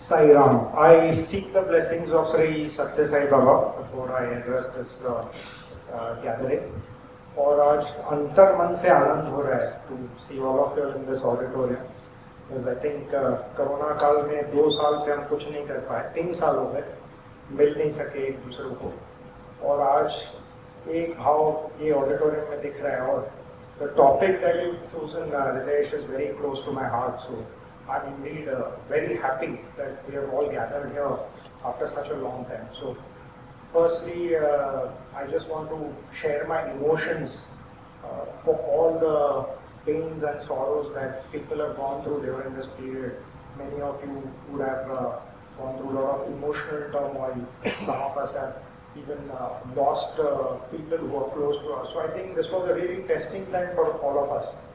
Sai Ram. I seek the blessings of Sri Satya Sai Baba before I address this gathering. और आज अंतर मन से आनंद हो रहा है to see all of you in this auditorium. Because I think corona काल में 2 साल से हम कुछ नहीं कर पाए, 3 साल हो गए, मिल नहीं सके एक दूसरे को. और आज एक भाव ये ऑडिटोरियम में दिख रहा है और the topic that you've chosen, Ritesh, is very close to my heart. So I'm indeed very happy that we have all gathered here after such a long time. So firstly, I just want to share my emotions for all the pains and sorrows that people have gone through during this period. Many of you would have gone through a lot of emotional turmoil. Some of us have even lost people who are close to us. So I think this was a really testing time for all of us.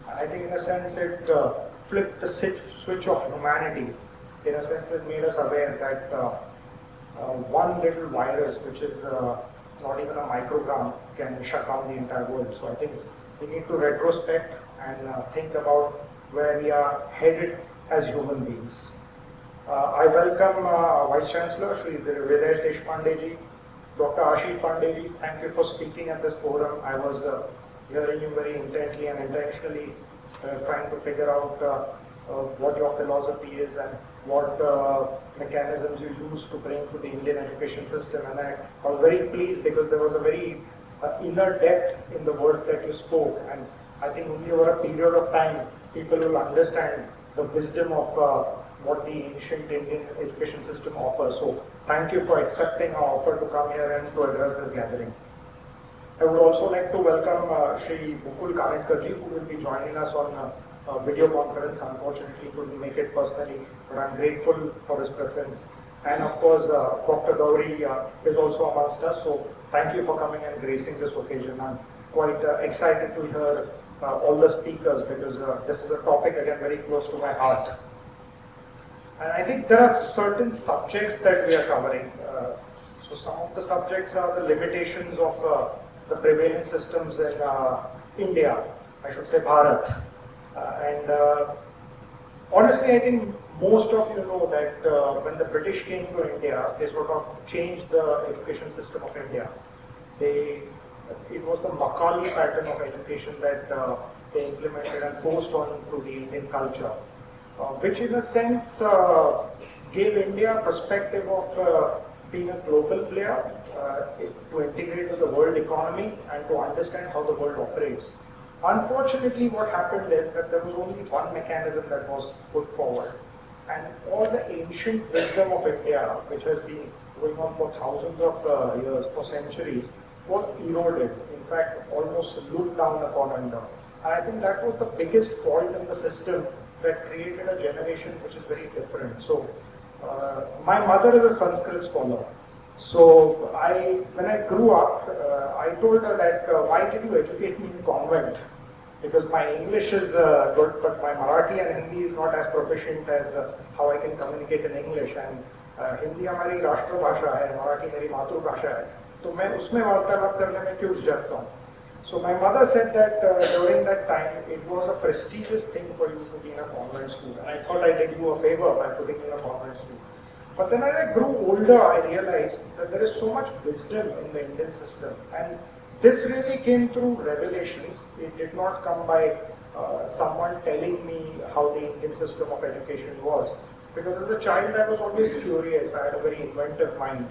I think in a sense it flipped the switch of humanity. In a sense it made us aware that one little virus, which is not even a microgram, can shut down the entire world. So I think we need to retrospect and think about where we are headed as human beings. I welcome Vice Chancellor Shri Videsh Deshpande ji, Dr. Ashish Pandey ji. Thank you for speaking at this forum. I was hearing you very intently and intentionally, trying to figure out what your philosophy is and what mechanisms you use to bring to the Indian education system. And I was very pleased because there was a very inner depth in the words that you spoke. And I think only over a period of time, people will understand the wisdom of what the ancient Indian education system offers. So thank you for accepting our offer to come here and to address this gathering. I would also like to welcome Shri Mukul Kanetkar ji, who will be joining us on video conference. Unfortunately, he couldn't make it personally, but I'm grateful for his presence. And of course, Dr. Gauri is also amongst us. So thank you for coming and gracing this occasion. I'm quite excited to hear all the speakers because this is a topic again very close to my heart. And I think there are certain subjects that we are covering. So some of the subjects are the limitations of the prevailing systems in India, I should say Bharat. And honestly, I think most of you know that when the British came to India, they sort of changed the education system of India. It was the Macaulay pattern of education that they implemented and forced on to the Indian culture, which in a sense gave India a perspective of being a global player, to integrate with the world economy and to understand how the world operates. Unfortunately, what happened is that there was only one mechanism that was put forward, and all the ancient wisdom of India, which has been going on for thousands of years, for centuries, was eroded. In fact, almost looked down upon under. And I think that was the biggest fault in the system that created a generation which is very different. So, my mother is a Sanskrit scholar. So, when I grew up, I told her that why did you educate me in convent? Because my English is good, but my Marathi and Hindi is not as proficient as how I can communicate in English. And Hindi हमारी राष्ट्रभाषा है, Marathi मेरी मातृभाषा है. तो मैं उसमें वार्तालाप करने में क्यों झिझकता हूँ? So my mother said that during that time it was a prestigious thing for you to be in a convent school. And I thought I did you a favor by putting you in a convent school. But then as I grew older, I realized that there is so much wisdom in the Indian system. And this really came through revelations. It did not come by someone telling me how the Indian system of education was. Because as a child, I was always curious. I had a very inventive mind.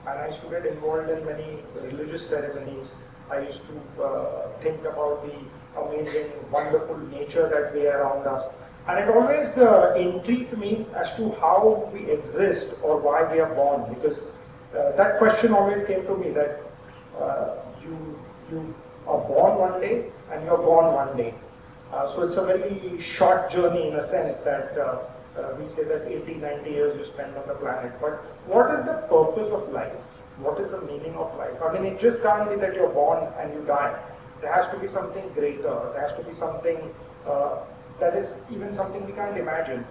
And I used to get involved in many religious ceremonies. I used to think about the amazing, wonderful nature that we have around us. And it always intrigued me as to how we exist or why we are born. Because that question always came to me that you are born one day and you are gone one day. So it's a very short journey in a sense that we say that 80, 90 years you spend on the planet. But what is the purpose of life? What is the meaning of life? I mean, it just can't be that you're born and you die. There has to be something greater. There has to be something that is even something we can't imagine.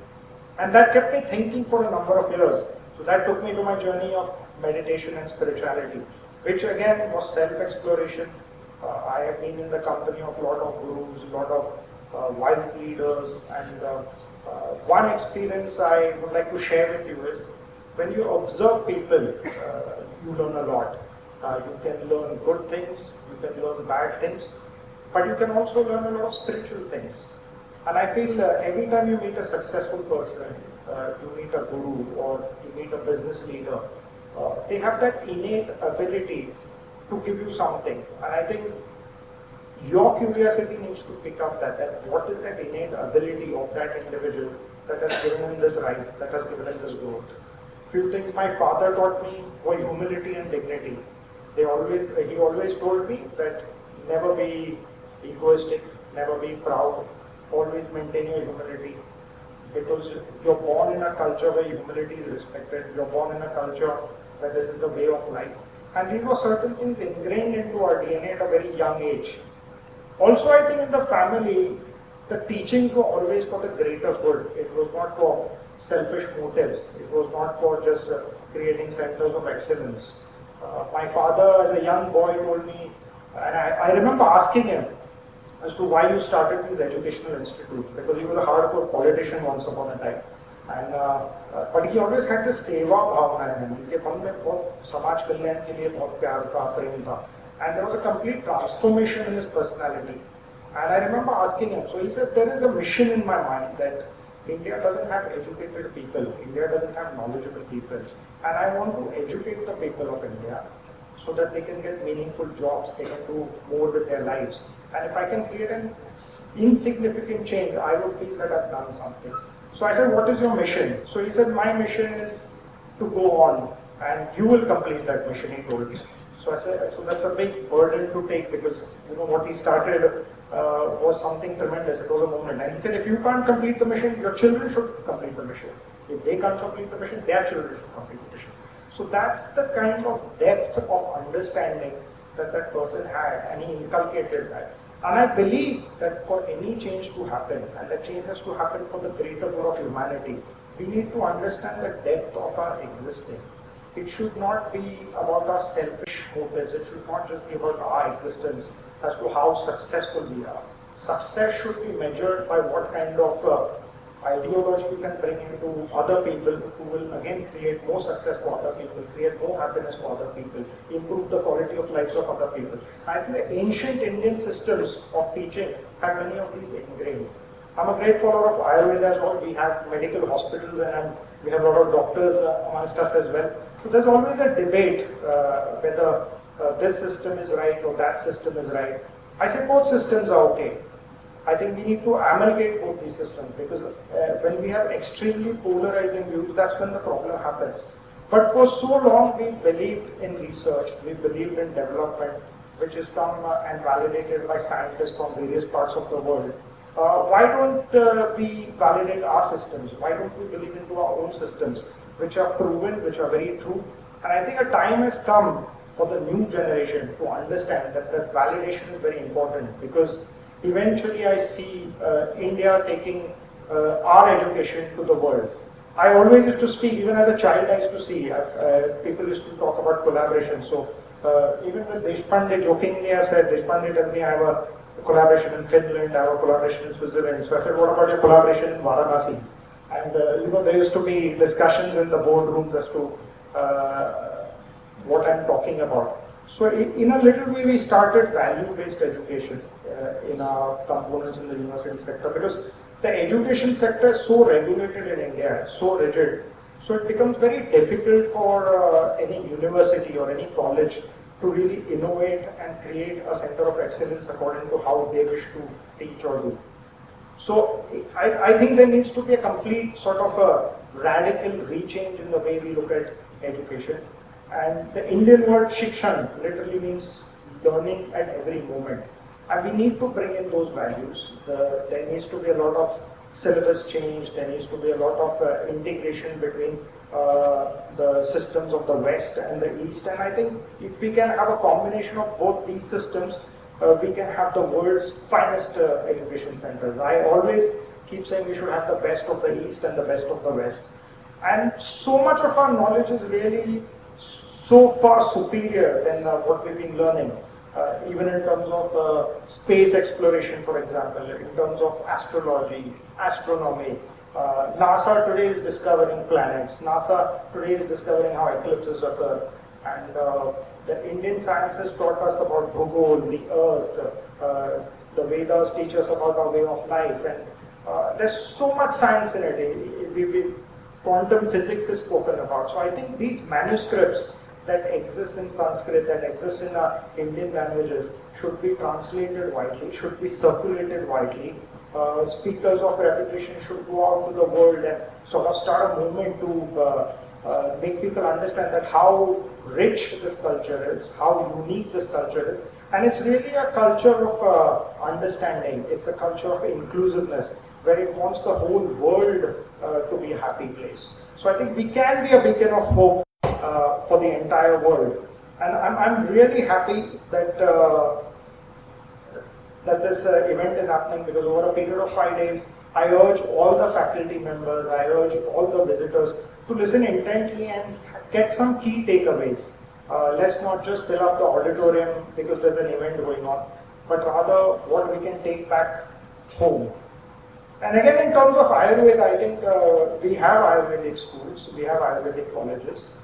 And that kept me thinking for a number of years. So that took me to my journey of meditation and spirituality, which again was self-exploration. I have been in the company of a lot of gurus, a lot of wise leaders. And one experience I would like to share with you is when you observe people, you learn a lot. You can learn good things, you can learn bad things, but you can also learn a lot of spiritual things. And I feel every time you meet a successful person, you meet a guru or you meet a business leader, they have that innate ability to give you something. And I think your curiosity needs to pick up that what is that innate ability of that individual that has given him this rise, that has given him this growth. Few things my father taught me were humility and dignity. He always told me that never be egoistic, never be proud, always maintain your humility, because you're born in a culture where humility is respected, you're born in a culture where this is the way of life. And these were certain things ingrained into our DNA at a very young age. Also, I think in the family, the teachings were always for the greater good. It was not for selfish motives. It was not for just creating centers of excellence. My father, as a young boy, told me, and I remember asking him as to why you started these educational institutes, because he was a hardcore politician once upon a time. And but he always had this seva bhavana in him. उनके मन में बहुत समाज कल्याण के लिए बहुत प्यार था, प्रेम था. And there was a complete transformation in his personality. And I remember asking him, so he said, there is a mission in my mind that India doesn't have educated people, India doesn't have knowledgeable people. And I want to educate the people of India so that they can get meaningful jobs, they can do more with their lives. And if I can create an insignificant change, I would feel that I've done something. So I said, what is your mission? So he said, my mission is to go on and you will complete that mission, he told me. So I said, so that's a big burden to take, because what he started was something tremendous. It was a moment. And he said, if you can't complete the mission, your children should complete the mission. If they can't complete the mission, their children should complete the mission. So that's the kind of depth of understanding that that person had, and he inculcated that. And I believe that for any change to happen, and that change has to happen for the greater good of humanity, we need to understand the depth of our existing. It should not be about our selfish motives. It should not just be about our existence as to how successful we are. Success should be measured by what kind of ideology you can bring into other people, who will again create more success for other people, create more happiness for other people, improve the quality of lives of other people. I think the ancient Indian systems of teaching have many of these ingrained. I'm a great follower of Ayurveda as well. We have medical hospitals and we have a lot of doctors amongst us as well. So there's always a debate whether this system is right or that system is right. I say both systems are okay. I think we need to amalgamate both these systems, because when we have extremely polarizing views, that's when the problem happens. But for so long we believed in research, we believed in development, which is come and validated by scientists from various parts of the world. Why don't we validate our systems? Why don't we believe into our own systems, which are proven, which are very true? And I think a time has come for the new generation to understand that the validation is very important, because eventually I see India taking our education to the world. I always used to speak, even as a child I used to see, people used to talk about collaboration. So even with Deshpande, jokingly I said, Deshpande tells me I have a collaboration in Finland, I have a collaboration in Switzerland. So I said, what about your collaboration in Varanasi? And there used to be discussions in the boardrooms as to what I'm talking about. So in a little way we started value-based education in our components in the university sector, because the education sector is so regulated in India, it's so rigid, so it becomes very difficult for any university or any college to really innovate and create a center of excellence according to how they wish to teach or do. So I think there needs to be a complete sort of a radical rechange in the way we look at education. And the Indian word shikshan literally means learning at every moment. And we need to bring in those values. There needs to be a lot of syllabus change, there needs to be a lot of integration between the systems of the West and the East. And I think if we can have a combination of both these systems, we can have the world's finest education centers. I always keep saying we should have the best of the East and the best of the West. And so much of our knowledge is really so far superior than what we've been learning. even in terms of space exploration, for example, in terms of astrology, astronomy. NASA today is discovering planets. NASA today is discovering how eclipses occur. And the Indian sciences taught us about Bhugol, the earth. The Vedas teach us about our way of life. And there's so much science in it. Quantum physics is spoken about. So I think these manuscripts that exist in Sanskrit, that exist in Indian languages, should be translated widely, should be circulated widely. Speakers of reputation should go out to the world and sort of start a movement to make people understand that how rich this culture is, how unique this culture is. And it's really a culture of understanding. It's a culture of inclusiveness, where it wants the whole world to be a happy place. So I think we can be a beacon of hope for the entire world. And I'm really happy that that this event is happening, because over a period of 5 days, I urge all the faculty members, I urge all the visitors to listen intently and get some key takeaways. Let's not just fill up the auditorium because there's an event going on, but rather what we can take back home. And again, in terms of Ayurveda, I think we have Ayurvedic schools, we have Ayurvedic colleges,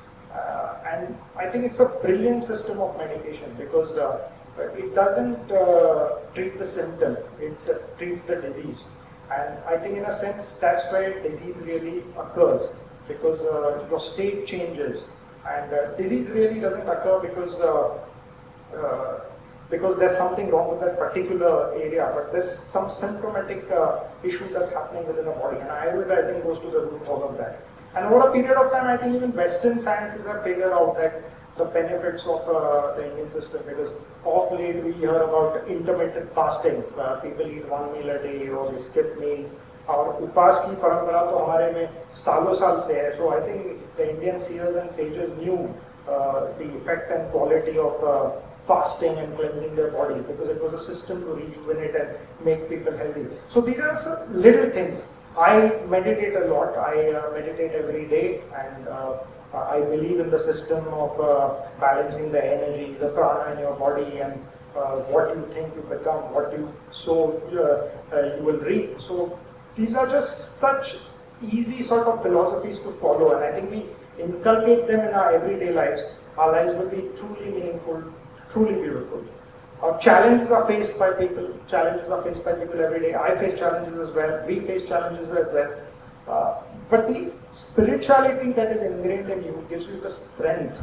and I think it's a brilliant system of medication, because it doesn't treat the symptom, it treats the disease. And I think in a sense that's where disease really occurs, because your state changes, and disease really doesn't occur because there's something wrong with that particular area, but there's some symptomatic issue that's happening within the body, and Ayurveda, I think, goes to the root cause of that. And over a period of time, I think even Western sciences have figured out that the benefits of the Indian system, because of late we hear about intermittent fasting, people eat 1 meal a day or they skip meals. और उपास की परंपरा तो हमारे में सालों साल से है. So I think the Indian seers and sages knew the effect and quality of fasting and cleansing their body, because it was a system to rejuvenate and make people healthy. So these are some little things. I meditate a lot. I meditate every day, and I believe in the system of balancing the energy, the prana in your body, and what you think you become, what you sow, you will reap. So these are just such easy sort of philosophies to follow, and I think we inculcate them in our everyday lives. Our lives will be truly meaningful, truly beautiful. Challenges are faced by people. Challenges are faced by people every day. I face challenges as well. We face challenges as well. But the spirituality that is ingrained in you gives you the strength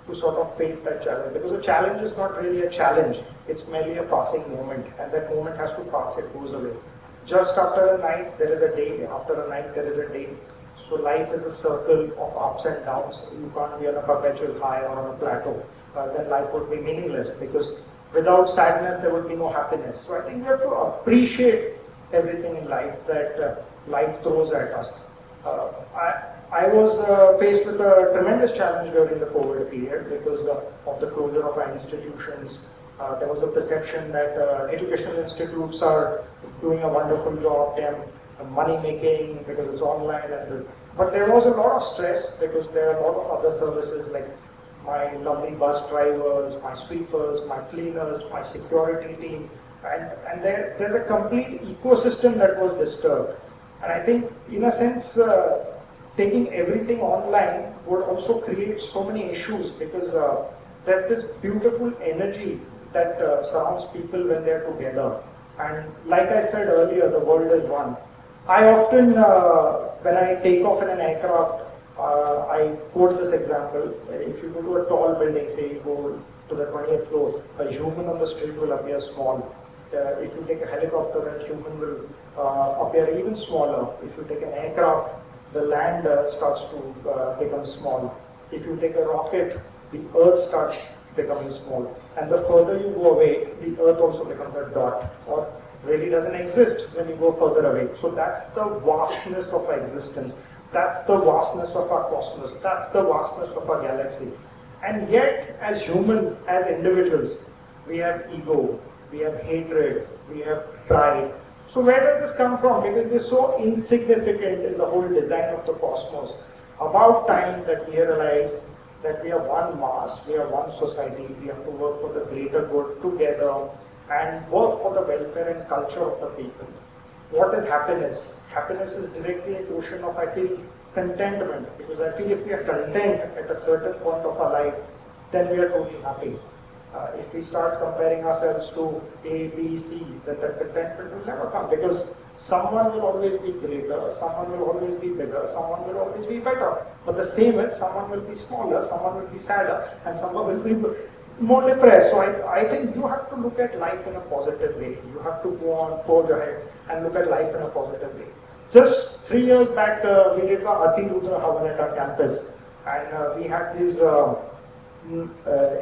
to sort of face that challenge. Because a challenge is not really a challenge. It's merely a passing moment. And that moment has to pass. It goes away. Just after a night, there is a day. After a night, there is a day. So life is a circle of ups and downs. You can't be on a perpetual high or on a plateau. Then life would be meaningless, because without sadness, there would be no happiness. So I think we have to appreciate everything in life that life throws at us. I was faced with a tremendous challenge during the COVID period because of the closure of our institutions. There was a perception that educational institutes are doing a wonderful job, they're money making because it's online, but there was a lot of stress because there are a lot of other services like my lovely bus drivers, my sweepers, my cleaners, my security team, and there's a complete ecosystem that was disturbed. And I think, in a sense, taking everything online would also create so many issues, because there's this beautiful energy that surrounds people when they're together. And like I said earlier, the world is one. I often, when I take off in an aircraft, I quote this example. If you go to a tall building, say you go to the 20th floor, a human on the street will appear small. If you take a helicopter, a human will appear even smaller. If you take an aircraft, the land starts to become small. If you take a rocket, the earth starts becoming small. And the further you go away, the earth also becomes a dot, or really doesn't exist when you go further away. So that's the vastness of our existence. That's the vastness of our cosmos. That's the vastness of our galaxy. And yet, as humans, as individuals, we have ego, we have hatred, we have pride. So where does this come from? Because we're so insignificant in the whole design of the cosmos. About time that we realize that we are one mass, we are one society, we have to work for the greater good together and work for the welfare and culture of the people. What is happiness? Happiness is directly a question of, I feel, contentment, because I feel if we are content at a certain point of our life, then we are totally happy. If we start comparing ourselves to A, B, C, then the contentment will never come, because someone will always be greater, someone will always be bigger, someone will always be better. But the same is, someone will be smaller, someone will be sadder, and someone will be more depressed. So I think you have to look at life in a positive way. You have to go on, forge ahead, and look at life in a positive way. Just 3 years back, we did the Atirudra Havan at our campus, and we had these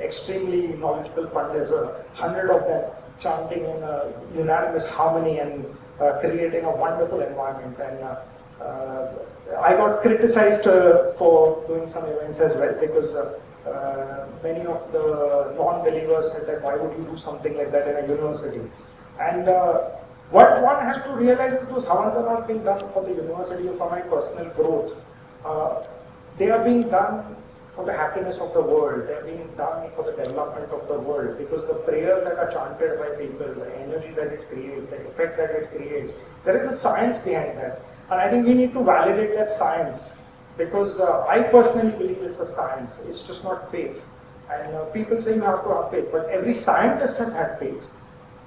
extremely knowledgeable pundits, 100 of them, chanting in a unanimous harmony and creating a wonderful environment. And I got criticized for doing some events as well, because many of the non-believers said that why would you do something like that in a university? And what one has to realize is those Havans are not being done for the university or for my personal growth. They are being done for the happiness of the world. They are being done for the development of the world, because the prayers that are chanted by people, the energy that it creates, the effect that it creates, there is a science behind that. And I think we need to validate that science, because I personally believe it's a science. It's just not faith. And people say you have to have faith, but every scientist has had faith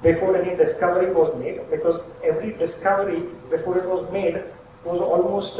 before any discovery was made, because every discovery before it was made was almost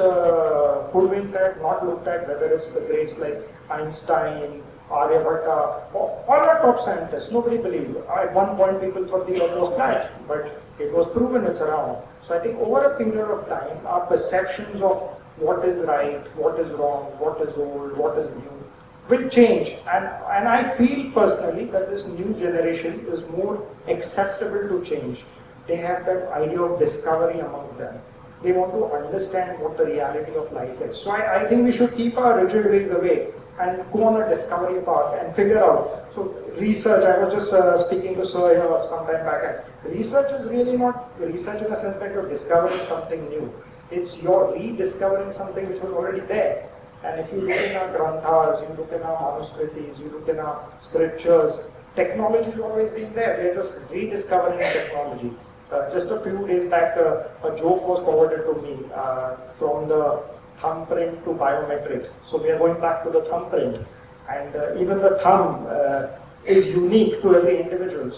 hoodwinked, not looked at, whether it's the greats like Einstein, Aryabhatta, all our top scientists. Nobody believed. At one point people thought the earth was flat, but it was proven it's around. So I think over a period of time, our perceptions of what is right, what is wrong, what is old, what is new, will change. And I feel personally that this new generation is more acceptable to change. They have that idea of discovery amongst them. They want to understand what the reality of life is. So I think we should keep our rigid ways away and go on a discovery path and figure out. So research, I was just speaking to Sir here some time back, and research is really not research in the sense that you're discovering something new. It's you're rediscovering something which was already there. And if you look in our granthas, you look in our manuscripts, you look in our scriptures, technology has always been there. We're just rediscovering technology. Just a few days back, a joke was forwarded to me from the thumbprint to biometrics. So we are going back to the thumbprint, and even the thumb is unique to every individual.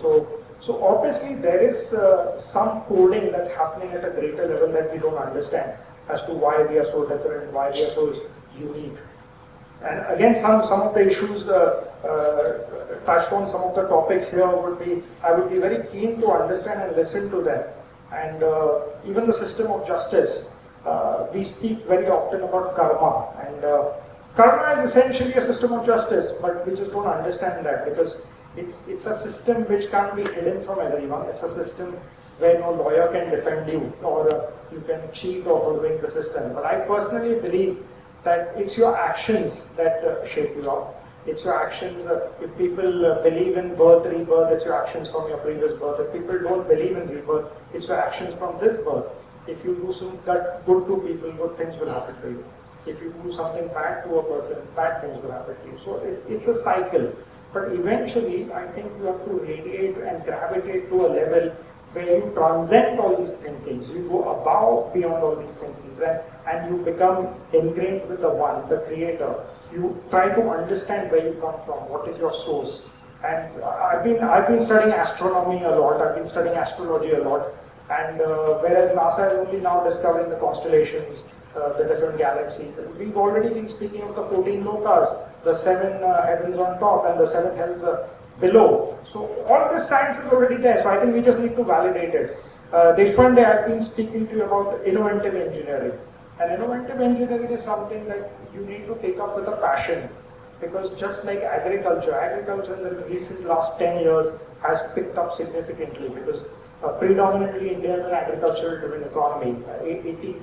So obviously there is some coding that's happening at a greater level that we don't understand as to why we are so different, why we are so unique. And again, some of the issues touched on, some of the topics here I would be very keen to understand and listen to them. And even the system of justice, we speak very often about karma, and karma is essentially a system of justice, but we just don't understand that, because it's a system which can't be hidden from everyone. It's a system where no lawyer can defend you, or you can cheat or hoodwink the system. But I personally believe that it's your actions that shape you up. It's your actions. If people believe in birth, rebirth, it's your actions from your previous birth. If people don't believe in rebirth, it's your actions from this birth. If you do some good to people, good things will happen to you. If you do something bad to a person, bad things will happen to you. So it's a cycle. But eventually, I think you have to radiate and gravitate to a level where you transcend all these thinkings. You go above, beyond all these thinkings, and you become ingrained with the one, the creator. You try to understand where you come from, what is your source. And I've been studying astronomy a lot, I've been studying astrology a lot, and whereas NASA is only now discovering the constellations, the different galaxies, we've already been speaking of the 14 lokas, the 7 heavens on top and the 7 hells below. So all of this science is already there, so I think we just need to validate it. Deshpande, I've been speaking to you about innovative engineering. And innovative engineering is something that you need to take up with a passion, because just like agriculture in the recent last 10 years has picked up significantly, because predominantly India is an agricultural-driven economy.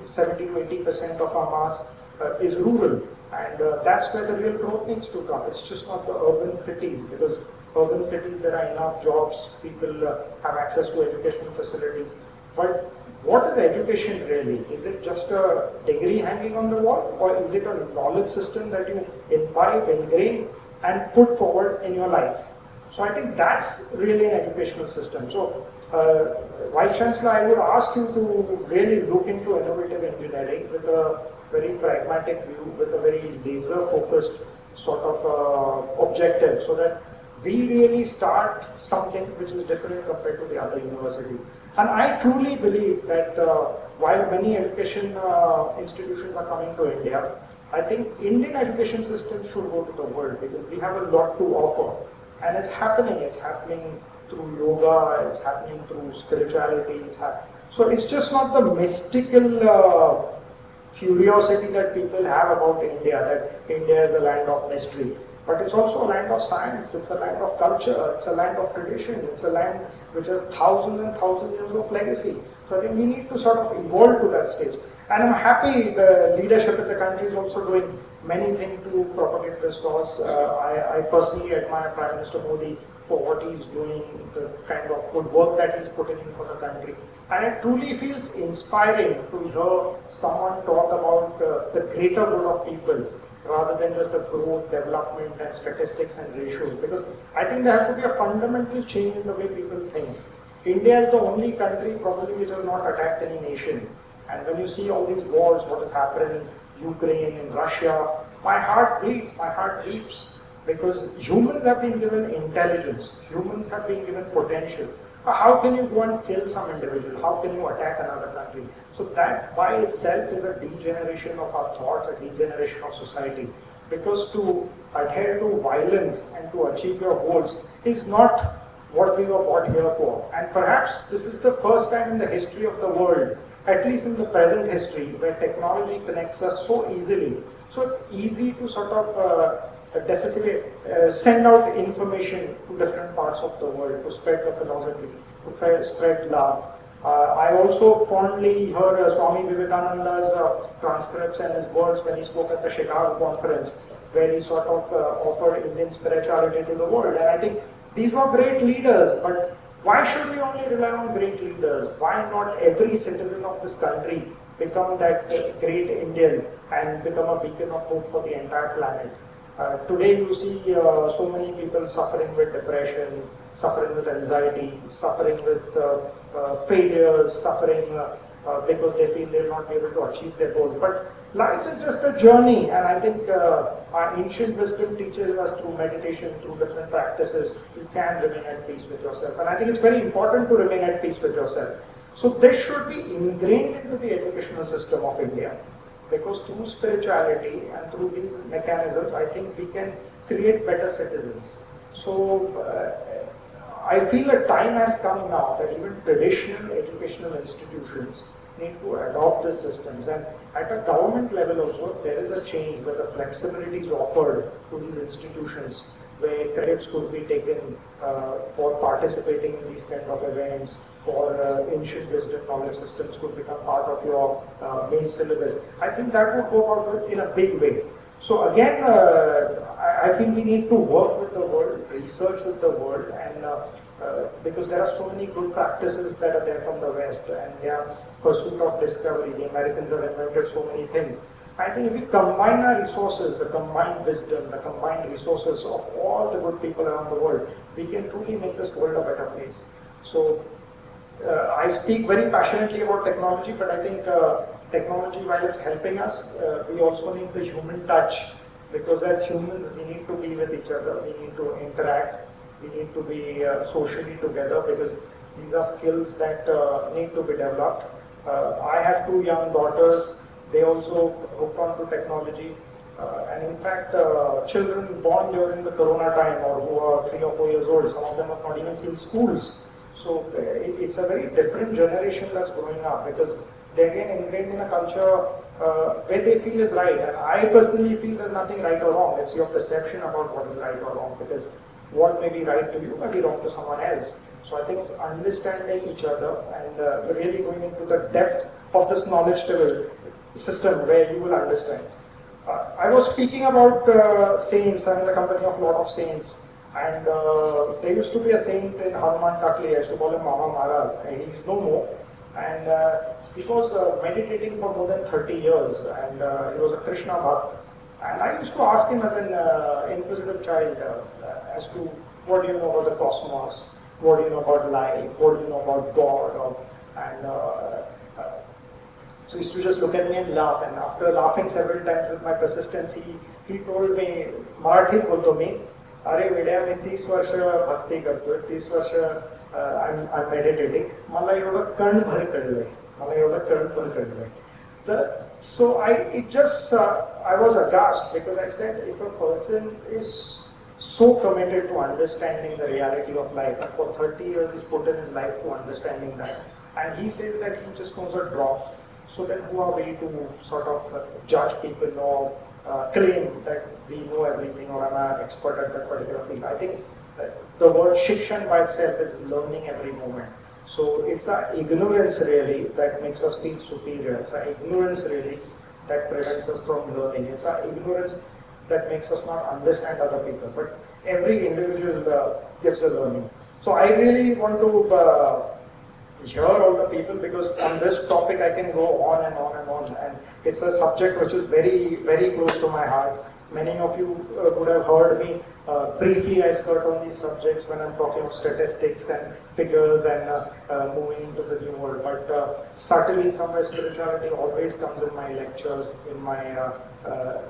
70 to 80% of our mass is rural, and that's where the real growth needs to come. It's just not the urban cities, because urban cities there are enough jobs, people have access to educational facilities, but what is education really? Is it just a degree hanging on the wall, or is it a knowledge system that you imbibe, ingrain, and put forward in your life? So I think that's really an educational system. So, Vice Chancellor, I would ask you to really look into innovative engineering with a very pragmatic view, with a very laser-focused sort of objective, so that we really start something which is different compared to the other university. And I truly believe that while many education institutions are coming to India, I think Indian education system should go to the world, because we have a lot to offer. And it's happening through yoga, it's happening through spirituality, so it's just not the mystical curiosity that people have about India, that India is a land of mystery. But it's also a land of science, it's a land of culture, it's a land of tradition, it's a land which has thousands and thousands of years of legacy. So I think we need to sort of evolve to that stage. And I'm happy the leadership in the country is also doing many things to propagate this cause. I personally admire Prime Minister Modi for what he's doing, the kind of good work that he's putting in for the country. And it truly feels inspiring to hear someone talk about the greater good of people, rather than just the growth, development, and statistics and ratios. Because I think there has to be a fundamental change in the way people think. India is the only country probably which has not attacked any nation. And when you see all these wars, what is happening in Ukraine, in Russia, my heart bleeds, my heart weeps. Because humans have been given intelligence, humans have been given potential. How can you go and kill some individual? How can you attack another country? So that by itself is a degeneration of our thoughts, a degeneration of society. Because to adhere to violence and to achieve your goals is not what we were brought here for. And perhaps this is the first time in the history of the world, at least in the present history, where technology connects us so easily. So it's easy to sort of send out information to different parts of the world, to spread the philosophy, to spread love. I also fondly heard Swami Vivekananda's transcripts and his words when he spoke at the Chicago conference, where he sort of offered Indian spirituality to the world. And I think these were great leaders, but why should we only rely on great leaders? Why not every citizen of this country become that great Indian and become a beacon of hope for the entire planet? Today you see so many people suffering with depression, suffering with anxiety, suffering with failures, suffering because they feel they'll not be able to achieve their goals. But life is just a journey, and I think our ancient wisdom teaches us through meditation, through different practices, you can remain at peace with yourself. And I think it's very important to remain at peace with yourself. So this should be ingrained into the educational system of India. Because through spirituality and through these mechanisms, I think we can create better citizens. So I feel a time has come now that even traditional educational institutions need to adopt these systems. And at a government level also, there is a change where the flexibility is offered to these institutions, where credits could be taken for participating in these kind of events, or ancient wisdom knowledge systems could become part of your main syllabus. I think that would go about in a big way. So again, I feel we need to work with the world, research with the world, and because there are so many good practices that are there from the West, and their pursuit of discovery. The Americans have invented so many things. I think if we combine our resources, the combined wisdom, the combined resources of all the good people around the world, we can truly make this world a better place. So I speak very passionately about technology, but I think technology, while it's helping us, we also need the human touch, because as humans we need to be with each other, we need to interact, we need to be socially together, because these are skills that need to be developed. I have two young daughters. They also hooked on to technology, and in fact, children born during the Corona time, or who are 3 or 4 years old, some of them have not even seen schools. So it's a very different generation that's growing up, because they're again ingrained in a culture where they feel is right. And I personally feel there's nothing right or wrong. It's your perception about what is right or wrong, because what may be right to you may be wrong to someone else. So I think it's understanding each other and really going into the depth of this knowledge system where you will understand. I was speaking about saints. I'm in the company of a lot of saints. And there used to be a saint in Hanuman Takli, I used to call him Mama Maharaj, and he's no more. And he was meditating for more than 30 years, and he was a Krishna Bhakt. And I used to ask him as an inquisitive child as to what do you know about the cosmos, what do you know about life, what do you know about God, so he used to just look at me and laugh, and after laughing several times with my persistence, he told me, Marathi बोलतो मी, अरे वेड्या मी 30 वर्ष भक्ती करतोय, 30 वर्ष I'm meditating, मला एवढं कणभर कळलंय, मला एवढं कणभर कळलंय. So I was aghast because I said, if a person is so committed to understanding the reality of life, and for 30 years he's put in his life to understanding that, and he says that he just knows a drop, so then who are we to sort of judge people or claim that we know everything or I'm an expert at that particular field? I think that the word shikshan by itself is learning every moment. So it's our ignorance really that makes us feel superior. It's our ignorance really that prevents us from learning. It's our ignorance that makes us not understand other people. But every individual gets a learning. So I really want to hear all the people, because on this topic I can go on and on and on. And it's a subject which is very, very close to my heart. Many of you would have heard me briefly I skirt on these subjects when I'm talking of statistics and figures and moving into the new world. But subtly, somewhere spirituality always comes in my lectures, in my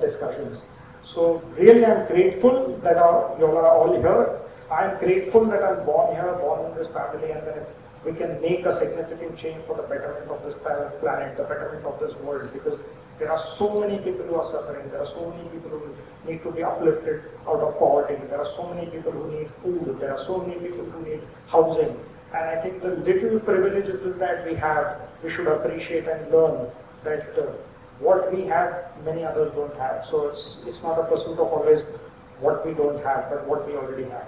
discussions. So really I'm grateful that you all are all here. I'm grateful that I'm born here, born in this family, and then if we can make a significant change for the betterment of this planet, the betterment of this world, because there are so many people who are suffering, there are so many people who need to be uplifted out of poverty, there are so many people who need food, there are so many people who need housing. And I think the little privileges that we have, we should appreciate and learn that what we have, many others don't have. So it's not a pursuit of always what we don't have, but what we already have.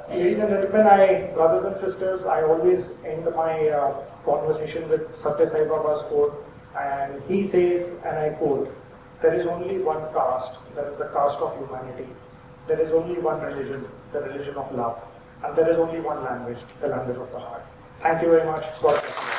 Ladies and gentlemen, brothers and sisters, I always end my conversation with Satya Sai Baba's quote, and he says, and I quote, "There is only one caste, that is the caste of humanity. There is only one religion, the religion of love. And there is only one language, the language of the heart." Thank you very much. God bless you.